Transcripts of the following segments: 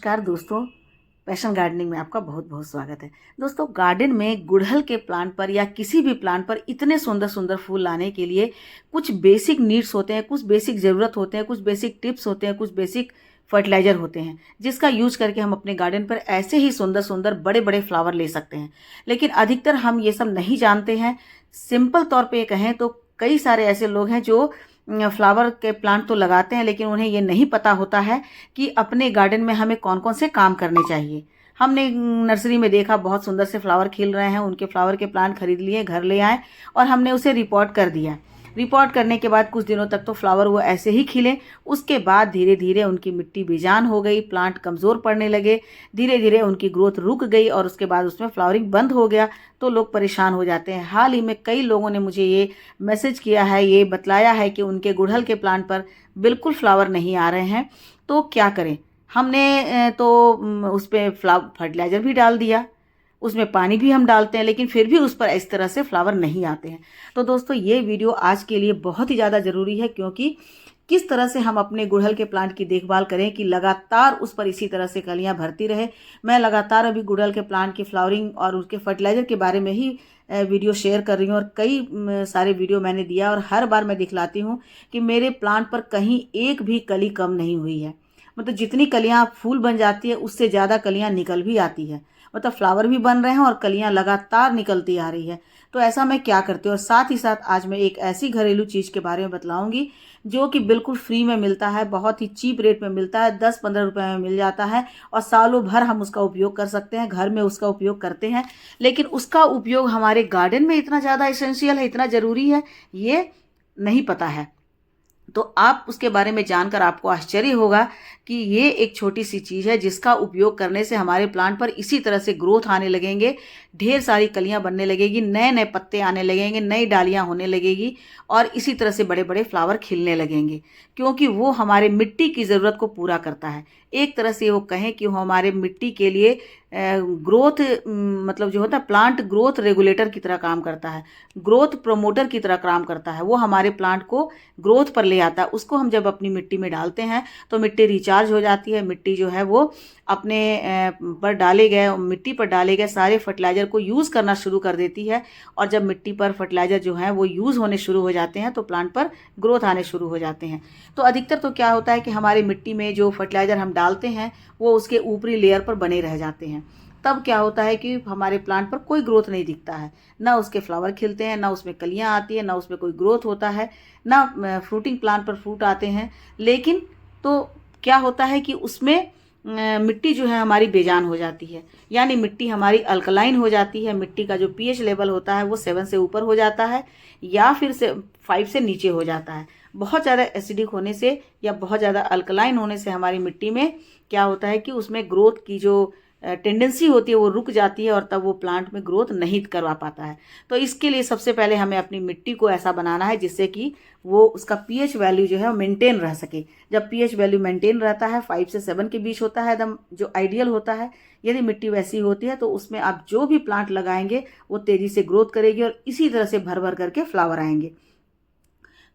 नमस्कार दोस्तों, passion gardening में आपका बहुत बहुत स्वागत है। दोस्तों, गार्डन में गुड़हल के प्लांट पर या किसी भी प्लांट पर इतने सुंदर सुंदर फूल लाने के लिए कुछ बेसिक नीड्स होते हैं, कुछ बेसिक ज़रूरत होते हैं, कुछ बेसिक टिप्स होते हैं, कुछ बेसिक फर्टिलाइजर होते हैं, जिसका यूज करके हम अपने गार्डन पर ऐसे ही सुंदर सुंदर बड़े बड़े फ्लावर ले सकते हैं। लेकिन अधिकतर हम ये सब नहीं जानते हैं। सिंपल तौर पर कहें तो कई सारे ऐसे लोग हैं जो फ्लावर के प्लांट तो लगाते हैं, लेकिन उन्हें ये नहीं पता होता है कि अपने गार्डन में हमें कौन कौन से काम करने चाहिए। हमने नर्सरी में देखा बहुत सुंदर से फ्लावर खिल रहे हैं, उनके फ्लावर के प्लांट खरीद लिए, घर ले आए और हमने उसे रिपोर्ट कर दिया। रिपोर्ट करने के बाद कुछ दिनों तक तो फ्लावर वो ऐसे ही खिले। उसके बाद धीरे धीरे उनकी मिट्टी बेजान हो गई, प्लांट कमज़ोर पड़ने लगे, धीरे धीरे उनकी ग्रोथ रुक गई और उसके बाद उसमें फ्लावरिंग बंद हो गया। तो लोग परेशान हो जाते हैं। हाल ही में कई लोगों ने मुझे ये मैसेज किया है, ये बतलाया है कि उनके गुड़हल के प्लांट पर बिल्कुल फ्लावर नहीं आ रहे हैं, तो क्या करें। हमने उस पर फर्टिलाइज़र भी डाल दिया, उसमें पानी भी हम डालते हैं, लेकिन फिर भी उस पर इस तरह से फ्लावर नहीं आते हैं। तो दोस्तों, ये वीडियो आज के लिए बहुत ही ज़्यादा ज़रूरी है, क्योंकि किस तरह से हम अपने गुड़हल के प्लांट की देखभाल करें कि लगातार उस पर इसी तरह से कलियां भरती रहे। मैं लगातार अभी गुड़हल के प्लांट की फ्लावरिंग और उसके फर्टिलाइज़र के बारे में ही वीडियो शेयर कर रही हूँ, और कई सारे वीडियो मैंने दिया और हर बार मैं दिखलाती हूँ कि मेरे प्लांट पर कहीं एक भी कली कम नहीं हुई है। मतलब जितनी कलियां फूल बन जाती है, उससे ज़्यादा कलियां निकल भी आती है। मतलब फ्लावर भी बन रहे हैं और कलियां लगातार निकलती आ रही है। तो ऐसा मैं क्या करती हूँ, और साथ ही साथ आज मैं एक ऐसी घरेलू चीज़ के बारे में बतलाऊंगी जो कि बिल्कुल फ्री में मिलता है, बहुत ही चीप रेट में मिलता है, 10-15 रुपए में मिल जाता है और सालों भर हम उसका उपयोग कर सकते हैं, घर में उसका उपयोग करते हैं। लेकिन उसका उपयोग हमारे गार्डन में इतना ज़्यादा एसेंशियल है, इतना ज़रूरी है, ये नहीं पता है। तो आप उसके बारे में जानकर आपको आश्चर्य होगा कि ये एक छोटी सी चीज़ है जिसका उपयोग करने से हमारे प्लांट पर इसी तरह से ग्रोथ आने लगेंगे, ढेर सारी कलियां बनने लगेगी, नए नए पत्ते आने लगेंगे, नई डालियां होने लगेगी और इसी तरह से बड़े बड़े फ्लावर खिलने लगेंगे, क्योंकि वो हमारे मिट्टी की ज़रूरत को पूरा करता है। एक तरह से वो कहें कि वो हमारे मिट्टी के लिए ग्रोथ, मतलब जो होता है प्लांट ग्रोथ रेगुलेटर की तरह काम करता है, ग्रोथ प्रोमोटर की तरह काम करता है। वो हमारे प्लांट को ग्रोथ पर ले आता है। उसको हम जब अपनी मिट्टी में डालते हैं तो मिट्टी रिचार्ज हो जाती है। मिट्टी जो है वो अपने पर डाले गए मिट्टी पर डाले गए सारे फर्टिलाइज़र को यूज़ करना शुरू कर देती है, और जब मिट्टी पर फर्टिलाइज़र जो है वो यूज़ होने शुरू हो जाते हैं तो प्लांट पर ग्रोथ आने शुरू हो जाते हैं। तो अधिकतर तो क्या होता है कि हमारी मिट्टी में जो फर्टिलाइज़र हम डालते हैं वो उसके ऊपरी लेयर पर बने रह जाते हैं। तब क्या होता है कि हमारे प्लांट पर कोई ग्रोथ नहीं दिखता है, ना उसके फ्लावर खिलते हैं, ना उसमें कलियां आती है, ना उसमें कोई ग्रोथ होता है, ना फ्रूटिंग प्लांट पर फ्रूट आते हैं। लेकिन तो क्या होता है कि उसमें मिट्टी जो है हमारी बेजान हो जाती है, यानी मिट्टी हमारी अल्कलाइन हो जाती है। मिट्टी का जो पीएच लेवल होता है वो 7 से ऊपर हो जाता है, या फिर से 5 से नीचे हो जाता है। बहुत ज़्यादा एसिडिक होने से या बहुत ज़्यादा अल्कलाइन होने से हमारी मिट्टी में क्या होता है कि उसमें ग्रोथ की जो टेंडेंसी होती है वो रुक जाती है, और तब वो प्लांट में ग्रोथ नहीं करवा पाता है। तो इसके लिए सबसे पहले हमें अपनी मिट्टी को ऐसा बनाना है जिससे कि वो उसका पीएच वैल्यू जो है मेंटेन रह सके। जब पीएच वैल्यू मेंटेन रहता है, 5 से 7 के बीच होता है, एकदम जो आइडियल होता है। यदि मिट्टी वैसी होती है तो उसमें आप जो भी प्लांट लगाएंगे वो तेज़ी से ग्रोथ करेगी और इसी तरह से भर भर करके फ्लावर आएंगे।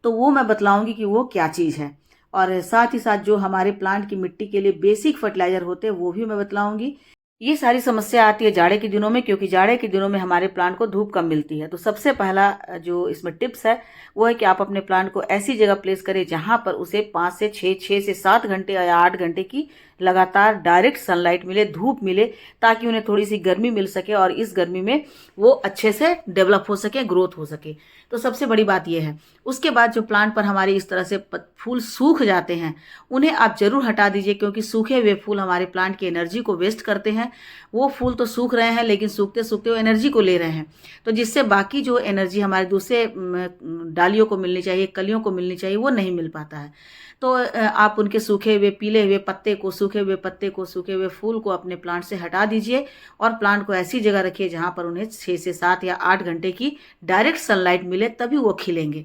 तो वो मैं बतलाऊंगी कि वो क्या चीज़ है, और साथ ही साथ जो हमारे प्लांट की मिट्टी के लिए बेसिक फर्टिलाइजर होते हैं वो भी मैं बतलाऊंगी। ये सारी समस्या आती है जाड़े के दिनों में, क्योंकि जाड़े के दिनों में हमारे प्लांट को धूप कम मिलती है। तो सबसे पहला जो इसमें टिप्स है वो है कि आप अपने प्लांट को ऐसी जगह प्लेस करें जहां पर उसे 5 से 6 से 7 घंटे या 8 घंटे की लगातार डायरेक्ट सनलाइट मिले, धूप मिले, ताकि उन्हें थोड़ी सी गर्मी मिल सके और इस गर्मी में वो अच्छे से डेवलप हो सके, ग्रोथ हो सके। तो सबसे बड़ी बात यह है। उसके बाद जो प्लांट पर हमारे इस तरह से फूल सूख जाते हैं उन्हें आप जरूर हटा दीजिए, क्योंकि सूखे हुए फूल हमारे प्लांट की एनर्जी को वेस्ट करते हैं। वो फूल तो सूख रहे हैं, लेकिन सूखते सूखते वो एनर्जी को ले रहे हैं, तो जिससे बाकी जो एनर्जी हमारे दूसरे डालियों को मिलनी चाहिए, कलियों को मिलनी चाहिए, वो नहीं मिल पाता है। तो आप उनके सूखे हुए पीले हुए पत्ते को, सूखे हुए पत्ते को, सूखे हुए फूल को अपने प्लांट से हटा दीजिए और प्लांट को ऐसी जगह रखिए जहां पर उन्हें 6 से 7 या 8 घंटे की डायरेक्ट सनलाइट मिले, तभी वो खिलेंगे।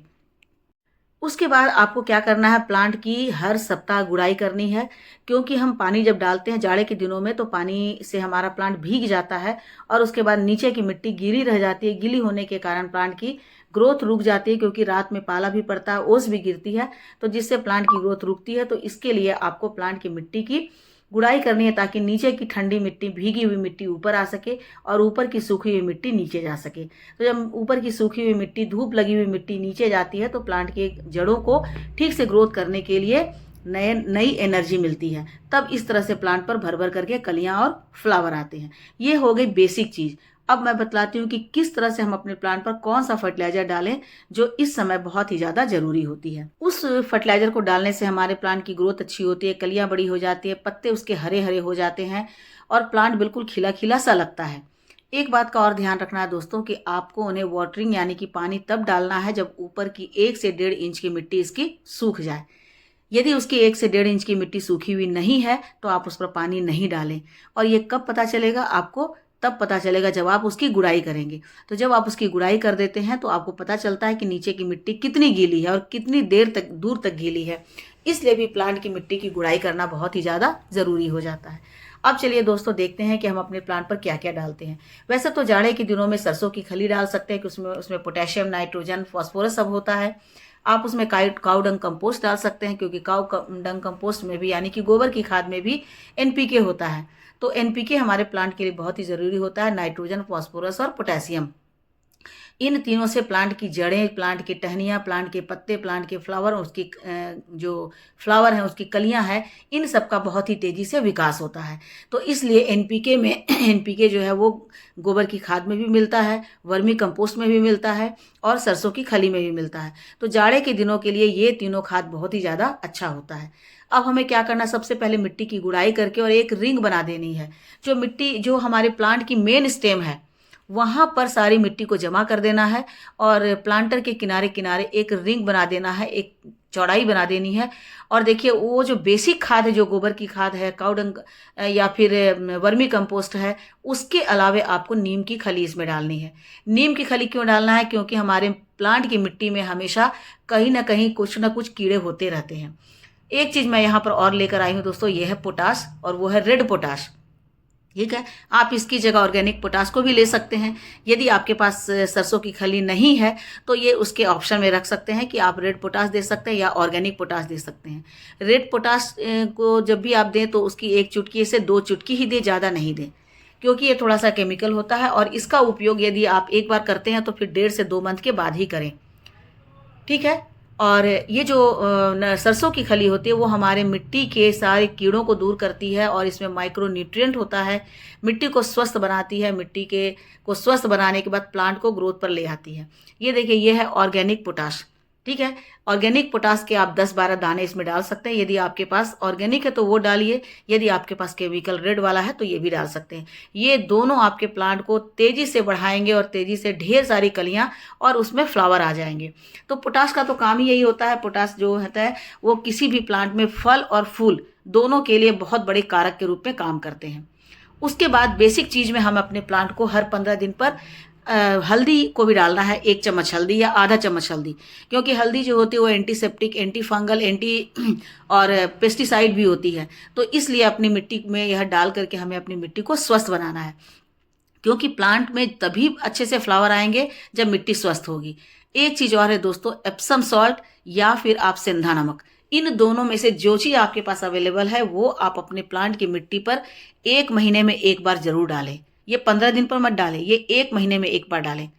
उसके बाद आपको क्या करना है, प्लांट की हर सप्ताह गुड़ाई करनी है, क्योंकि हम पानी जब डालते हैं जाड़े के दिनों में तो पानी से हमारा प्लांट भीग जाता है और उसके बाद नीचे की मिट्टी गीली रह जाती है। गीली होने के कारण प्लांट की ग्रोथ रुक जाती है, क्योंकि रात में पाला भी पड़ता है, ओस भी गिरती है, तो जिससे प्लांट की ग्रोथ रुकती है। तो इसके लिए आपको प्लांट की मिट्टी की गुड़ाई करनी है ताकि नीचे की ठंडी मिट्टी, भीगी हुई मिट्टी ऊपर आ सके और ऊपर की सूखी हुई मिट्टी नीचे जा सके। तो जब ऊपर की सूखी हुई मिट्टी, धूप लगी हुई मिट्टी नीचे जाती है तो प्लांट के जड़ों को ठीक से ग्रोथ करने के लिए नई एनर्जी मिलती है। तब इस तरह से प्लांट पर भर भर करके कलियां और फ्लावर आते हैं। ये हो गई बेसिक चीज़। अब मैं बतलाती हूँ कि किस तरह से हम अपने प्लांट पर कौन सा फर्टिलाइजर डालें जो इस समय बहुत ही ज़्यादा ज़रूरी होती है। उस फर्टिलाइजर को डालने से हमारे प्लांट की ग्रोथ अच्छी होती है, कलियां बड़ी हो जाती है, पत्ते उसके हरे हरे हो जाते हैं और प्लांट बिल्कुल खिला खिला सा लगता है। एक बात का और ध्यान रखना है दोस्तों कि आपको उन्हें वाटरिंग यानी कि पानी तब डालना है जब ऊपर की 1 से 1.5 इंच की मिट्टी इसकी सूख जाए। यदि उसकी 1 से 1.5 इंच की मिट्टी सूखी हुई नहीं है तो आप उस पर पानी नहीं डालें। और ये कब पता चलेगा आपको? तब पता चलेगा जब आप उसकी गुड़ाई करेंगे। तो जब आप उसकी गुड़ाई कर देते हैं तो आपको पता चलता है कि नीचे की मिट्टी कितनी गीली है और कितनी दूर तक गीली है। इसलिए भी प्लांट की मिट्टी की गुड़ाई करना बहुत ही ज़्यादा ज़रूरी हो जाता है। अब चलिए दोस्तों देखते हैं कि हम अपने प्लांट पर क्या क्या डालते हैं। वैसे तो जाड़े के दिनों में सरसों की खली डाल सकते हैं कि उसमें पोटेशियम, नाइट्रोजन, फॉस्फोरस सब होता है। आप उसमें काउ डंग कंपोस्ट डाल सकते हैं क्योंकि काउ डंग कंपोस्ट में भी यानी कि गोबर की खाद में भी एनपीके होता है। तो एनपीके हमारे प्लांट के लिए बहुत ही ज़रूरी होता है, नाइट्रोजन, फॉस्फोरस और पोटेशियम। इन तीनों से प्लांट की जड़ें, प्लांट की टहनियाँ, प्लांट के पत्ते, प्लांट के फ्लावर, उसकी जो फ्लावर हैं उसकी कलियाँ हैं, इन सब का बहुत ही तेज़ी से विकास होता है। तो इसलिए एनपीके में एनपीके जो है वो गोबर की खाद में भी मिलता है, वर्मी कंपोस्ट में भी मिलता है और सरसों की खली में भी मिलता है। तो जाड़े के दिनों के लिए ये तीनों खाद बहुत ही ज़्यादा अच्छा होता है। अब हमें क्या करना, सबसे पहले मिट्टी की गुड़ाई करके और एक रिंग बना देनी है। जो हमारे प्लांट की मेन स्टेम है वहाँ पर सारी मिट्टी को जमा कर देना है और प्लांटर के किनारे किनारे एक रिंग बना देना है, एक चौड़ाई बना देनी है। और देखिए वो जो बेसिक खाद है, जो गोबर की खाद है, काउडंग या फिर वर्मी कंपोस्ट है, उसके अलावे आपको नीम की खली इसमें डालनी है। नीम की खली क्यों डालना है? क्योंकि हमारे प्लांट की मिट्टी में हमेशा कहीं ना कहीं कुछ ना कुछ कीड़े होते रहते हैं। एक चीज़ मैं यहाँ पर और लेकर आई हूँ दोस्तों, ये है पोटाश और वो है रेड पोटाश। ठीक है, आप इसकी जगह ऑर्गेनिक पोटाश को भी ले सकते हैं। यदि आपके पास सरसों की खली नहीं है तो ये उसके ऑप्शन में रख सकते हैं कि आप रेड पोटाश दे सकते हैं या ऑर्गेनिक पोटाश दे सकते हैं। रेड पोटाश को जब भी आप दें तो उसकी 1 चुटकी से 2 चुटकी ही दें, ज़्यादा नहीं दें, क्योंकि ये थोड़ा सा केमिकल होता है और इसका उपयोग यदि आप एक बार करते हैं तो फिर 1.5 से 2 मंथ के बाद ही करें। ठीक है। और ये जो सरसों की खली होती है वो हमारे मिट्टी के सारे कीड़ों को दूर करती है और इसमें माइक्रो न्यूट्रिएंट होता है, मिट्टी को स्वस्थ बनाती है, मिट्टी को स्वस्थ बनाने के बाद प्लांट को ग्रोथ पर ले आती है। ये देखिए, ये है ऑर्गेनिक पोटाश। ठीक है, ऑर्गेनिक पोटाश के आप 10-12 दाने इसमें डाल सकते हैं। यदि आपके पास ऑर्गेनिक है तो वो डालिए, यदि आपके पास केमिकल रेड वाला है तो ये भी डाल सकते हैं। ये दोनों आपके प्लांट को तेज़ी से बढ़ाएंगे और तेज़ी से ढेर सारी कलियां और उसमें फ्लावर आ जाएंगे। तो पोटाश का तो काम ही यही होता है। पोटाश जो होता है वो किसी भी प्लांट में फल और फूल दोनों के लिए बहुत बड़े कारक के रूप में काम करते हैं। उसके बाद बेसिक चीज़ में हम अपने प्लांट को हर 15 दिन पर हल्दी को भी डालना है, 1 चम्मच हल्दी या आधा चम्मच हल्दी, क्योंकि हल्दी जो होती है वो एंटीसेप्टिक, एंटी फंगल, और पेस्टिसाइड भी होती है। तो इसलिए अपनी मिट्टी में यह डाल करके हमें अपनी मिट्टी को स्वस्थ बनाना है, क्योंकि प्लांट में तभी अच्छे से फ्लावर आएंगे जब मिट्टी स्वस्थ होगी। एक चीज़ और है दोस्तों, एप्सम सॉल्ट या फिर आप सेंधा नमक, इन दोनों में से जो चीज़ आपके पास अवेलेबल है वो आप अपने प्लांट की मिट्टी पर 1 महीने में 1 बार जरूर डालें। ये 15 दिन पर मत डालें, ये 1 महीने में 1 बार डालें,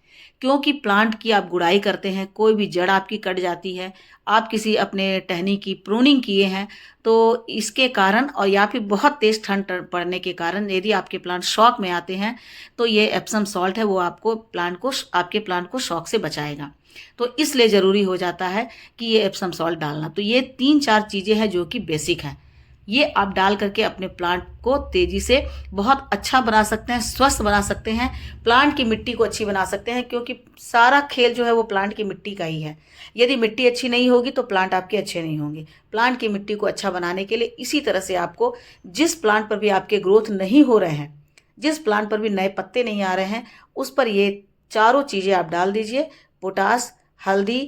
क्योंकि प्लांट की आप गुड़ाई करते हैं, कोई भी जड़ आपकी कट जाती है, आप किसी अपने टहनी की प्रूनिंग किए हैं तो इसके कारण, और या फिर बहुत तेज ठंड पड़ने के कारण यदि आपके प्लांट शॉक में आते हैं तो ये एप्सम सॉल्ट है वो आपके प्लांट को शॉक से बचाएगा। तो इसलिए ज़रूरी हो जाता है कि ये एप्सम सॉल्ट डालना। तो ये 3-4 चीज़ें हैं जो कि बेसिक हैं, ये आप डाल करके अपने प्लांट को तेज़ी से बहुत अच्छा बना सकते हैं, स्वस्थ बना सकते हैं, प्लांट की मिट्टी को अच्छी बना सकते हैं, क्योंकि सारा खेल जो है वो प्लांट की मिट्टी का ही है। यदि मिट्टी अच्छी नहीं होगी तो प्लांट आपके अच्छे नहीं होंगे। प्लांट की मिट्टी को अच्छा बनाने के लिए इसी तरह से आपको, जिस प्लांट पर भी आपके ग्रोथ नहीं हो रहे हैं, जिस प्लांट पर भी नए पत्ते नहीं आ रहे हैं, उस पर ये चारों चीज़ें आप डाल दीजिए, पोटाश, हल्दी,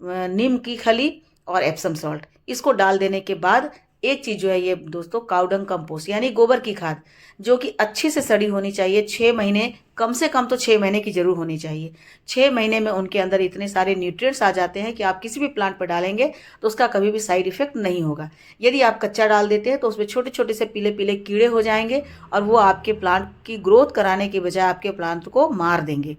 नीम की खली और एप्सम सॉल्ट। इसको डाल देने के बाद एक चीज़ जो है ये दोस्तों काउडंग कंपोस्ट यानी गोबर की खाद, जो कि अच्छे से सड़ी होनी चाहिए। 6 महीने, कम से कम तो 6 महीने की जरूर होनी चाहिए। 6 महीने में उनके अंदर इतने सारे न्यूट्रिएंट्स आ जाते हैं कि आप किसी भी प्लांट पर डालेंगे तो उसका कभी भी साइड इफेक्ट नहीं होगा। यदि आप कच्चा डाल देते हैं तो उसमें छोटे छोटे से पीले पीले कीड़े हो जाएंगे और वो आपके प्लांट की ग्रोथ कराने के बजाय आपके प्लांट को मार देंगे।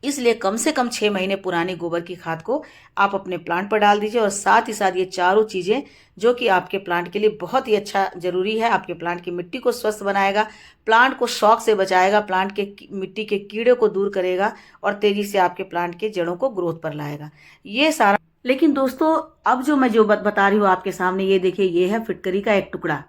इसलिए कम से कम 6 महीने पुरानी गोबर की खाद को आप अपने प्लांट पर डाल दीजिए। और साथ ही साथ ये चारों चीज़ें जो कि आपके प्लांट के लिए बहुत ही अच्छा जरूरी है, आपके प्लांट की मिट्टी को स्वस्थ बनाएगा, प्लांट को शॉक से बचाएगा, प्लांट के मिट्टी के कीड़े को दूर करेगा और तेजी से आपके प्लांट के जड़ों को ग्रोथ पर लाएगा, ये सारा। लेकिन दोस्तों अब जो मैं बता रही हूँ आपके सामने, ये देखिए, ये है फिटकरी का एक टुकड़ा।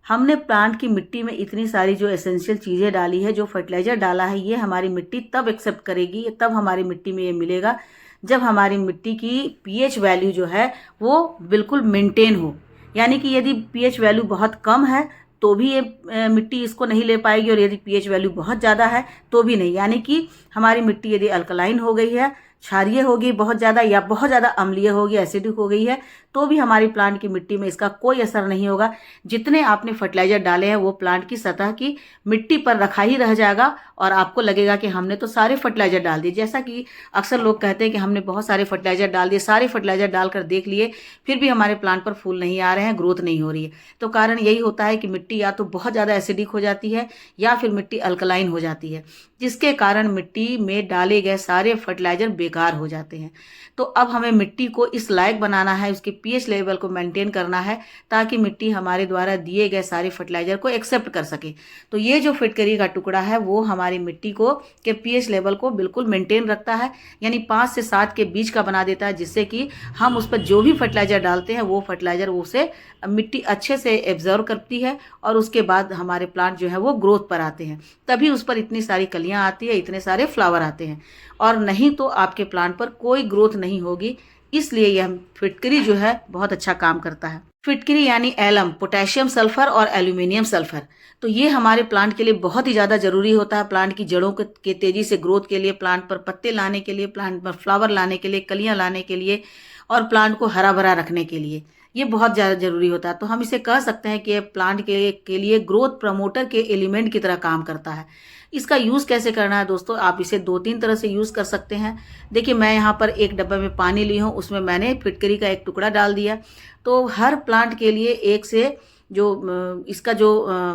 हमने प्लांट की मिट्टी में इतनी सारी जो एसेंशियल चीज़ें डाली है, जो फर्टिलाइजर डाला है, ये हमारी मिट्टी तब एक्सेप्ट करेगी, तब हमारी मिट्टी में ये मिलेगा जब हमारी मिट्टी की पीएच वैल्यू जो है वो बिल्कुल मेंटेन हो। यानी कि यदि पीएच वैल्यू बहुत कम है तो भी ये मिट्टी इसको नहीं ले पाएगी, और यदि पीएच वैल्यू बहुत ज़्यादा है तो भी नहीं। यानी कि हमारी मिट्टी यदि अल्कलाइन हो गई है, क्षारीय होगी बहुत ज़्यादा, या बहुत ज़्यादा अम्लीय होगी, एसिडिक हो गई है, तो भी हमारी प्लांट की मिट्टी में इसका कोई असर नहीं होगा। जितने आपने फर्टिलाइजर डाले हैं वो प्लांट की सतह की मिट्टी पर रखा ही रह जाएगा और आपको लगेगा कि हमने तो सारे फर्टिलाइजर डाल दिए। जैसा कि अक्सर लोग कहते हैं कि हमने बहुत सारे फर्टिलाइजर डाल दिए, सारे फर्टिलाइजर डालकर देख लिए, फिर भी हमारे प्लांट पर फूल नहीं आ रहे हैं, ग्रोथ नहीं हो रही है। तो कारण यही होता है कि मिट्टी या तो बहुत ज़्यादा एसिडिक हो जाती है या फिर मिट्टी अल्कलाइन हो जाती है, जिसके कारण मिट्टी में डाले गए सारे फर्टिलाइजर बेकार हो जाते हैं। तो अब हमें मिट्टी को इस लायक बनाना है, उसके पीएच लेवल को मेंटेन करना है, ताकि मिट्टी हमारे द्वारा दिए गए सारे फर्टिलाइजर को एक्सेप्ट कर सके। तो ये जो फिटकरी का टुकड़ा है वो हमारी मिट्टी को के पीएच लेवल को बिल्कुल मेंटेन रखता है, यानी 5 से 7 के बीच का बना देता है, जिससे कि हम उस पर जो भी फर्टिलाइजर डालते हैं वो फर्टिलाइजर उसे मिट्टी अच्छे से एब्जॉर्व करती है और उसके बाद हमारे प्लांट जो है वो ग्रोथ पर आते हैं। तभी उस पर इतनी सारी कलियां आती है, इतने सारे फ्लावर आते हैं, और नहीं तो आपके प्लांट पर कोई ग्रोथ नहीं होगी। इसलिए यह फिटकरी जो है बहुत अच्छा काम करता है। फिटकरी यानी एलम, पोटेशियम सल्फर और एल्यूमिनियम सल्फर, तो ये हमारे प्लांट के लिए बहुत ही ज़्यादा ज़रूरी होता है। प्लांट की जड़ों के तेज़ी से ग्रोथ के लिए, प्लांट पर पत्ते लाने के लिए, प्लांट पर फ्लावर लाने के लिए, कलियां लाने के लिए और प्लांट को हरा भरा रखने के लिए ये बहुत ज़्यादा ज़रूरी होता है। तो हम इसे कह सकते हैं कि ये प्लांट के लिए ग्रोथ प्रमोटर के एलिमेंट की तरह काम करता है। इसका यूज़ कैसे करना है दोस्तों, आप इसे 2-3 तरह से यूज़ कर सकते हैं। देखिए, मैं यहाँ पर एक डब्बे में पानी ली हूँ, उसमें मैंने फिटकरी का एक टुकड़ा डाल दिया। तो हर प्लांट के लिए एक से जो इसका जो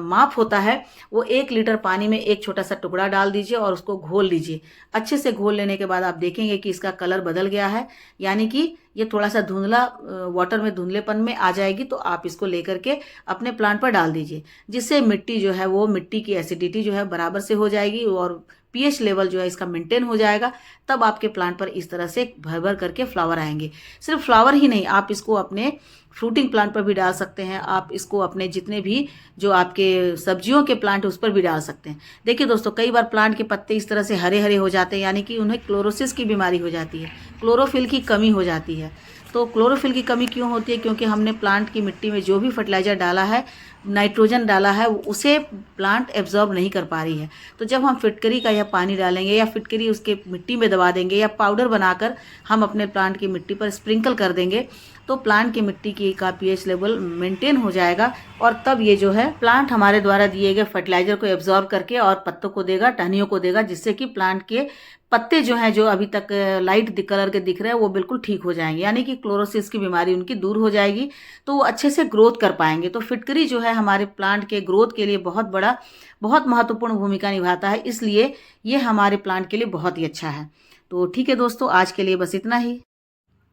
माप होता है वो 1 लीटर पानी में एक छोटा सा टुकड़ा डाल दीजिए और उसको घोल लीजिए। अच्छे से घोल लेने के बाद आप देखेंगे कि इसका कलर बदल गया है, यानी कि ये थोड़ा सा धुंधला, वाटर में धुंधलेपन में आ जाएगी। तो आप इसको लेकर के अपने प्लांट पर डाल दीजिए, जिससे मिट्टी जो है वो मिट्टी की एसिडिटी जो है बराबर से हो जाएगी और पीएच लेवल जो है इसका मेंटेन हो जाएगा। तब आपके प्लांट पर इस तरह से भर भर करके फ्लावर आएंगे। सिर्फ फ्लावर ही नहीं, आप इसको अपने फ्रूटिंग प्लांट पर भी डाल सकते हैं, आप इसको अपने जितने भी जो आपके सब्जियों के प्लांट है उस पर भी डाल सकते हैं। देखिए दोस्तों, कई बार प्लांट के पत्ते इस तरह से हरे हरे हो जाते हैं, यानी कि उन्हें क्लोरोसिस की बीमारी हो जाती है, क्लोरोफिल की कमी हो जाती है। तो क्लोरोफिल की कमी क्यों होती है? क्योंकि हमने प्लांट की मिट्टी में जो भी फर्टिलाइजर डाला है, नाइट्रोजन डाला है, उसे प्लांट एब्जॉर्ब नहीं कर पा रही है। तो जब हम फिटकरी का यह पानी डालेंगे या फिटकरी उसके मिट्टी में दबा देंगे या पाउडर बनाकर हम अपने प्लांट की मिट्टी पर स्प्रिंकल कर देंगे, तो प्लांट की मिट्टी की का पीएच लेवल मेंटेन हो जाएगा और तब ये जो है प्लांट हमारे द्वारा दिए गए फर्टिलाइजर को एब्जॉर्ब करके और पत्तों को देगा, टहनियों को देगा, जिससे कि प्लांट के पत्ते जो हैं जो अभी तक लाइट कलर के दिख रहे हैं वो बिल्कुल ठीक हो जाएंगे, यानी कि क्लोरोसिस की बीमारी उनकी दूर हो जाएगी, तो वो अच्छे से ग्रोथ कर पाएंगे। तो फिटकरी जो है हमारे प्लांट के ग्रोथ के लिए बहुत महत्वपूर्ण भूमिका निभाता है, इसलिए ये हमारे प्लांट के लिए बहुत ही अच्छा है। तो ठीक है दोस्तों, आज के लिए बस इतना ही।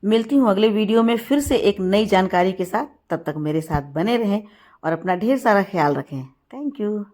मिलती हूँ अगले वीडियो में फिर से एक नई जानकारी के साथ। तब तक मेरे साथ बने रहें और अपना ढेर सारा ख्याल रखें। Thank you.